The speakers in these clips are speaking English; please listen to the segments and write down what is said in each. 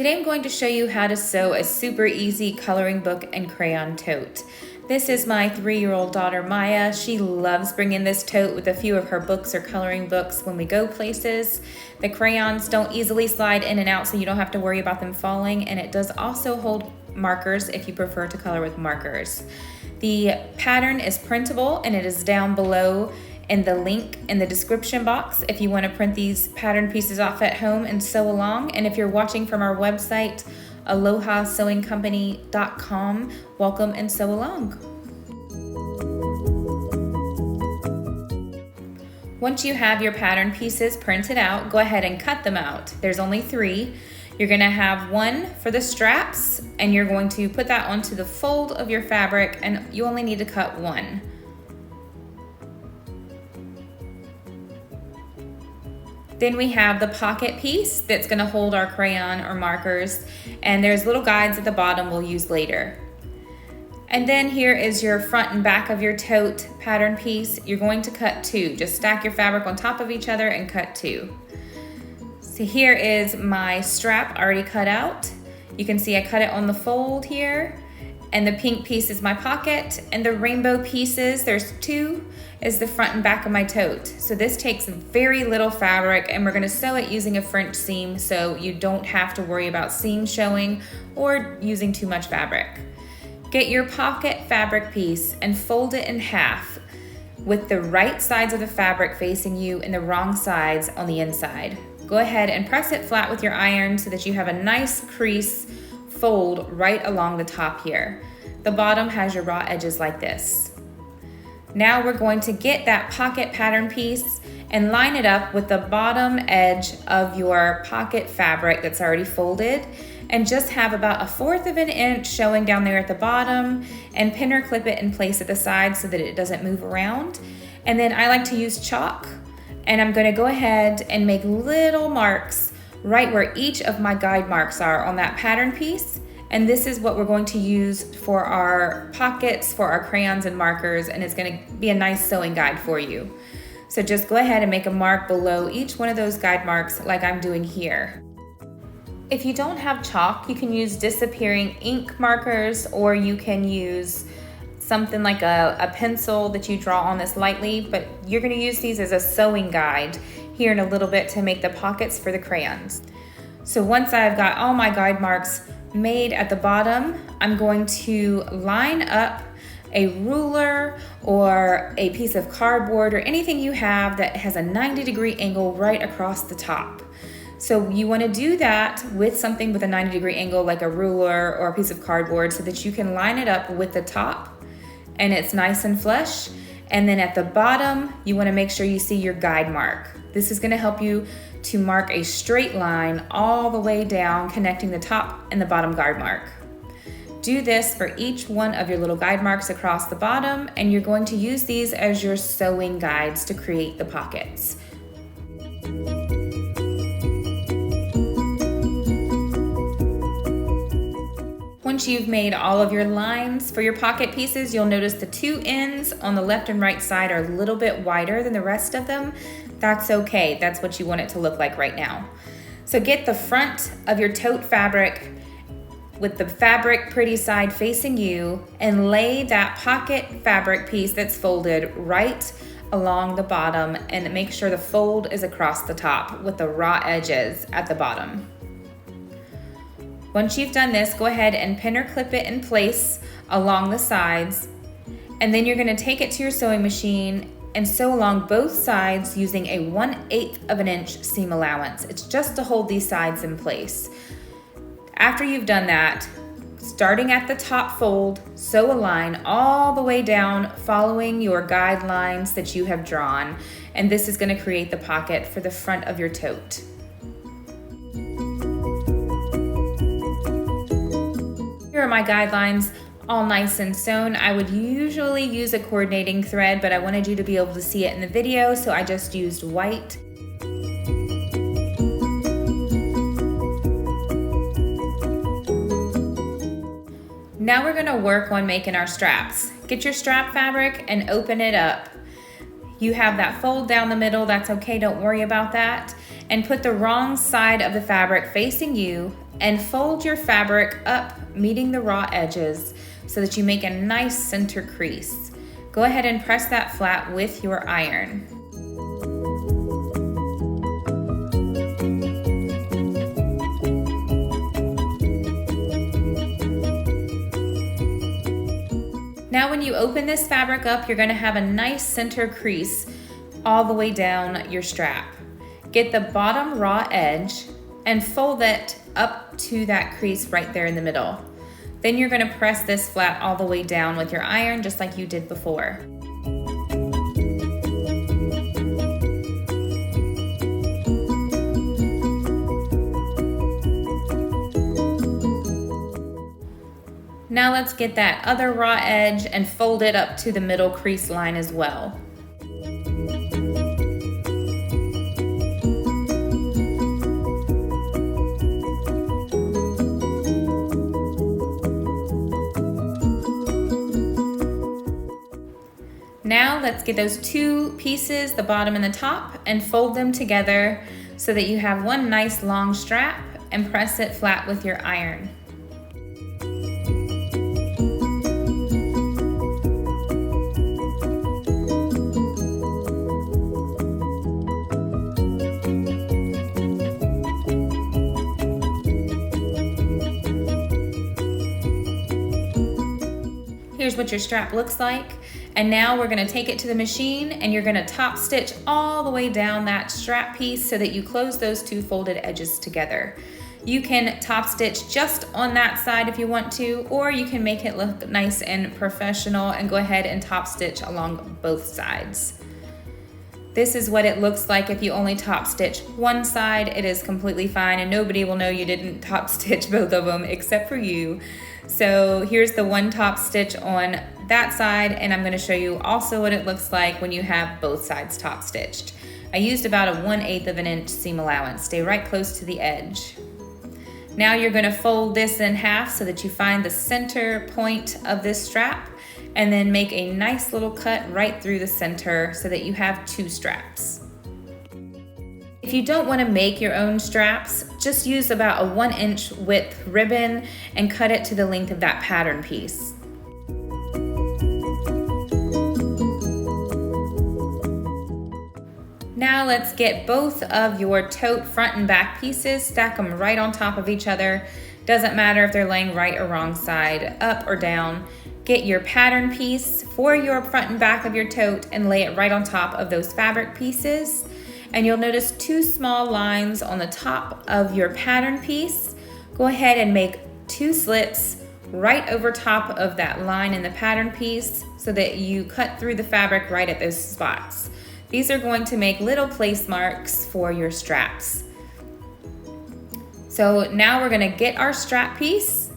Today I'm going to show you how to sew a super easy coloring book and crayon tote. This is my 3-year-old daughter Maya. She loves bringing this tote with a few of her books or coloring books when we go places. The crayons don't easily slide in and out, so you don't have to worry about them falling, and it does also hold markers if you prefer to color with markers. The pattern is printable and it is down below in the link in the description box if you want to print these pattern pieces off at home and sew along. And if you're watching from our website, alohasewingcompany.com, welcome and sew along. Once you have your pattern pieces printed out, go ahead and cut them out. There's only 3. You're going to have one for the straps, and you're going to put that onto the fold of your fabric, and you only need to cut one. Then we have the pocket piece that's going to hold our crayon or markers, and there's little guides at the bottom we'll use later. And then here is your front and back of your tote pattern piece. You're going to cut 2. Just stack your fabric on top of each other and cut 2. So here is my strap already cut out. You can see I cut it on the fold here, and the pink piece is my pocket, and the rainbow pieces, there's 2, is the front and back of my tote. So this takes very little fabric, and we're gonna sew it using a French seam, so you don't have to worry about seam showing or using too much fabric. Get your pocket fabric piece and fold it in half with the right sides of the fabric facing you and the wrong sides on the inside. Go ahead and press it flat with your iron so that you have a nice crease fold right along the top here. The bottom has your raw edges like this. Now we're going to get that pocket pattern piece and line it up with the bottom edge of your pocket fabric that's already folded, and just have about 1/4 of an inch showing down there at the bottom, and pin or clip it in place at the side so that it doesn't move around. And then I like to use chalk, and I'm gonna go ahead and make little marks right where each of my guide marks are on that pattern piece. And this is what we're going to use for our pockets, for our crayons and markers, and it's gonna be a nice sewing guide for you. So just go ahead and make a mark below each one of those guide marks like I'm doing here. If you don't have chalk, you can use disappearing ink markers, or you can use something like a pencil that you draw on this lightly, but you're gonna use these as a sewing guide here in a little bit to make the pockets for the crayons. So once I've got all my guide marks made at the bottom, I'm going to line up a ruler or a piece of cardboard or anything you have that has a 90-degree angle right across the top. So you want to do that with something with a 90-degree angle like a ruler or a piece of cardboard so that you can line it up with the top and it's nice and flush. And then at the bottom, you want to make sure you see your guide mark. This is going to help you to mark a straight line all the way down, connecting the top and the bottom guide mark. Do this for each one of your little guide marks across the bottom, and you're going to use these as your sewing guides to create the pockets. Once you've made all of your lines for your pocket pieces, you'll notice the 2 ends on the left and right side are a little bit wider than the rest of them. That's okay, that's what you want it to look like right now. So get the front of your tote fabric with the fabric pretty side facing you, and lay that pocket fabric piece that's folded right along the bottom, and make sure the fold is across the top with the raw edges at the bottom. Once you've done this, go ahead and pin or clip it in place along the sides, and then you're going to take it to your sewing machine and sew along both sides using a 1/8 of an inch seam allowance. It's just to hold these sides in place. After you've done that, starting at the top fold, sew a line all the way down following your guidelines that you have drawn, and this is going to create the pocket for the front of your tote. Here are my guidelines, all nice and sewn. I would usually use a coordinating thread, but I wanted you to be able to see it in the video, so I just used white. Now we're gonna work on making our straps. Get your strap fabric and open it up. You have that fold down the middle, that's okay, don't worry about that. And put the wrong side of the fabric facing you and fold your fabric up, meeting the raw edges so that you make a nice center crease. Go ahead and press that flat with your iron. Now when you open this fabric up, you're gonna have a nice center crease all the way down your strap. Get the bottom raw edge and fold it up to that crease right there in the middle. Then you're gonna press this flat all the way down with your iron, just like you did before. Now let's get that other raw edge and fold it up to the middle crease line as well. Now let's get those two pieces, the bottom and the top, and fold them together so that you have one nice long strap, and press it flat with your iron. Here's what your strap looks like. And now we're gonna take it to the machine and you're gonna top stitch all the way down that strap piece so that you close those two folded edges together. You can top stitch just on that side if you want to, or you can make it look nice and professional and go ahead and top stitch along both sides. This is what it looks like if you only top stitch one side. It is completely fine and nobody will know you didn't top stitch both of them except for you. So here's the one top stitch on that side, and I'm going to show you also what it looks like when you have both sides top stitched. I used about a 1/8 of an inch seam allowance. Stay right close to the edge. Now you're going to fold this in half so that you find the center point of this strap, and then make a nice little cut right through the center so that you have two straps. If you don't want to make your own straps, just use about a 1-inch width ribbon and cut it to the length of that pattern piece. Now let's get both of your tote front and back pieces, stack them right on top of each other. Doesn't matter if they're laying right or wrong side, up or down. Get your pattern piece for your front and back of your tote and lay it right on top of those fabric pieces. And you'll notice two small lines on the top of your pattern piece. Go ahead and make two slits right over top of that line in the pattern piece so that you cut through the fabric right at those spots. These are going to make little place marks for your straps. So now we're gonna get our strap piece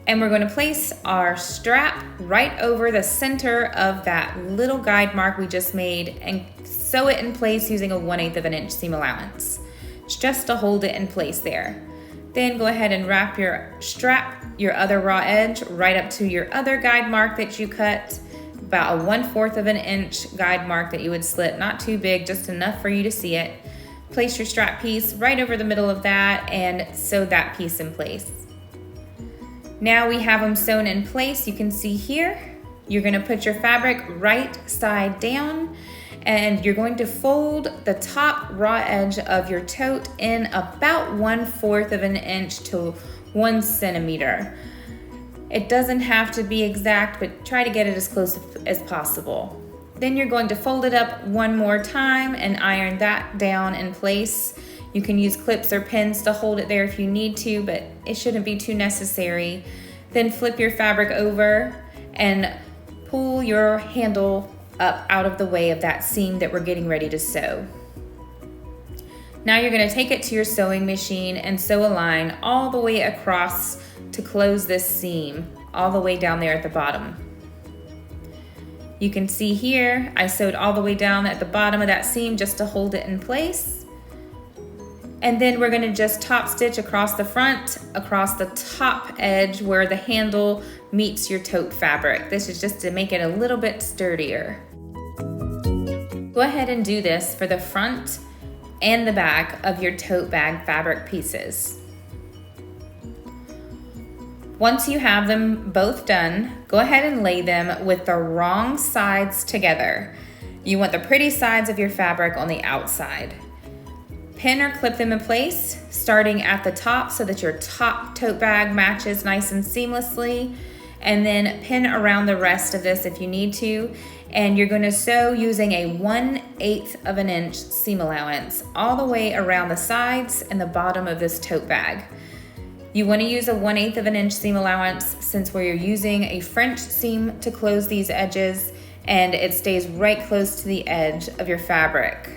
and we're gonna place our strap right over the center of that little guide mark we just made and sew it in place using a 1/8 of an inch seam allowance. It's just to hold it in place there. Then go ahead and wrap your strap, your other raw edge, right up to your other guide mark that you cut. About a 1/4 of an inch guide mark that you would slit, not too big, just enough for you to see it. Place your strap piece right over the middle of that and sew that piece in place. Now we have them sewn in place. You can see here, you're gonna put your fabric right side down and you're going to fold the top raw edge of your tote in about 1/4 of an inch to 1 centimeter. It doesn't have to be exact, but try to get it as close as possible. Then you're going to fold it up one more time and iron that down in place. You can use clips or pins to hold it there if you need to, but it shouldn't be too necessary. Then flip your fabric over and pull your handle up out of the way of that seam that we're getting ready to sew. Now you're going to take it to your sewing machine and sew a line all the way across to close this seam all the way down there at the bottom. You can see here I sewed all the way down at the bottom of that seam just to hold it in place. And then we're going to just top stitch across the front, across the top edge where the handle meets your tote fabric. This is just to make it a little bit sturdier. Go ahead and do this for the front and the back of your tote bag fabric pieces. Once you have them both done, go ahead and lay them with the wrong sides together. You want the pretty sides of your fabric on the outside. Pin or clip them in place, starting at the top so that your top tote bag matches nice and seamlessly, and then pin around the rest of this if you need to. And you're going to sew using a 1/8 of an inch seam allowance all the way around the sides and the bottom of this tote bag. You want to use a 1/8 of an inch seam allowance since we're using a French seam to close these edges, and it stays right close to the edge of your fabric.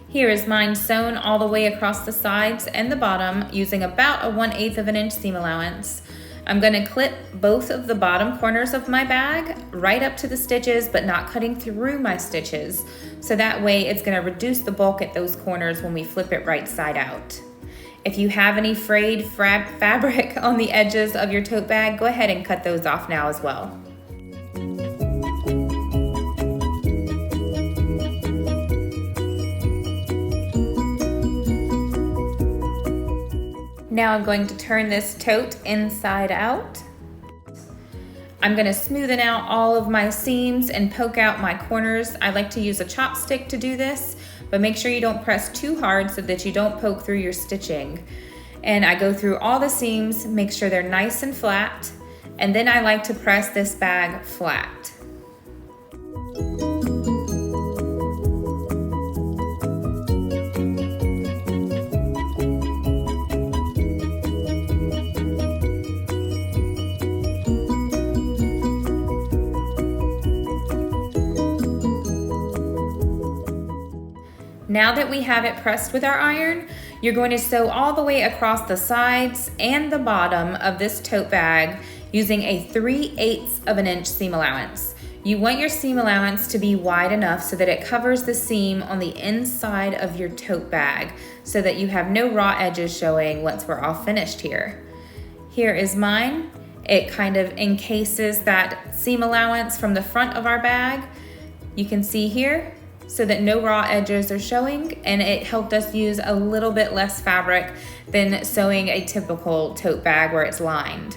Here is mine sewn all the way across the sides and the bottom using about a 1/8 of an inch seam allowance. I'm going to clip both of the bottom corners of my bag right up to the stitches, but not cutting through my stitches. So that way it's going to reduce the bulk at those corners when we flip it right side out. If you have any frayed fabric on the edges of your tote bag, go ahead and cut those off now as well. Now I'm going to turn this tote inside out. I'm going to smoothen out all of my seams and poke out my corners. I like to use a chopstick to do this, but make sure you don't press too hard so that you don't poke through your stitching. And I go through all the seams, make sure they're nice and flat, and then I like to press this bag flat. Now that we have it pressed with our iron, you're going to sew all the way across the sides and the bottom of this tote bag using a 3/8 of an inch seam allowance. You want your seam allowance to be wide enough so that it covers the seam on the inside of your tote bag so that you have no raw edges showing once we're all finished here. Here is mine. It kind of encases that seam allowance from the front of our bag. You can see here, so that no raw edges are showing, and it helped us use a little bit less fabric than sewing a typical tote bag where it's lined.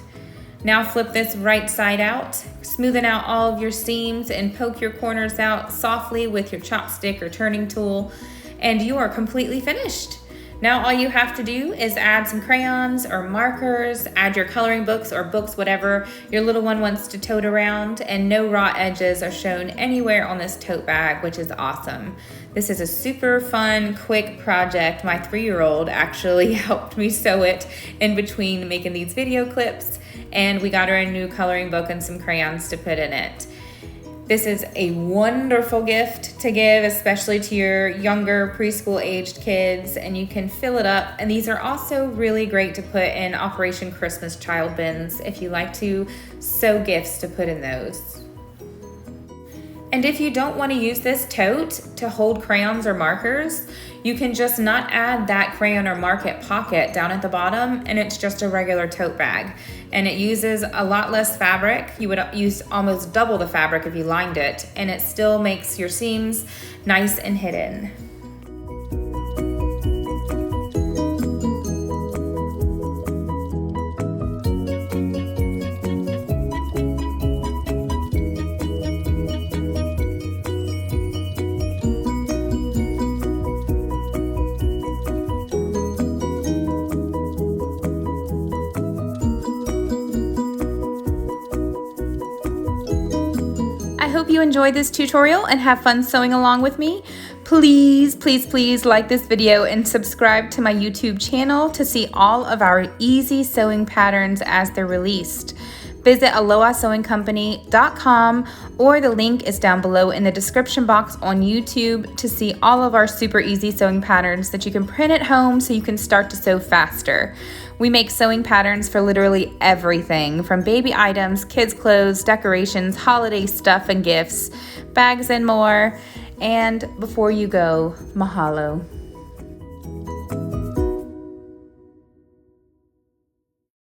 Now flip this right side out, smoothen out all of your seams and poke your corners out softly with your chopstick or turning tool, and you are completely finished. Now all you have to do is add some crayons or markers, add your coloring books or books, whatever your little one wants to tote around, and no raw edges are shown anywhere on this tote bag, which is awesome. This is a super fun, quick project. My 3-year-old actually helped me sew it in between making these video clips, and we got her a new coloring book and some crayons to put in it. This is a wonderful gift to give, especially to your younger preschool aged kids, and you can fill it up. And these are also really great to put in Operation Christmas child bins if you like to sew gifts to put in those. And if you don't want to use this tote to hold crayons or markers, you can just not add that crayon or marker pocket down at the bottom, and it's just a regular tote bag. And it uses a lot less fabric. You would use almost double the fabric if you lined it, and it still makes your seams nice and hidden. I hope you enjoyed this tutorial and have fun sewing along with me. Please, please, please like this video and subscribe to my YouTube channel to see all of our easy sewing patterns as they're released. Visit AlohaSewingCompany.com, or the link is down below in the description box on YouTube to see all of our super easy sewing patterns that you can print at home so you can start to sew faster. We make sewing patterns for literally everything, from baby items, kids' clothes, decorations, holiday stuff and gifts, bags and more. And before you go, mahalo.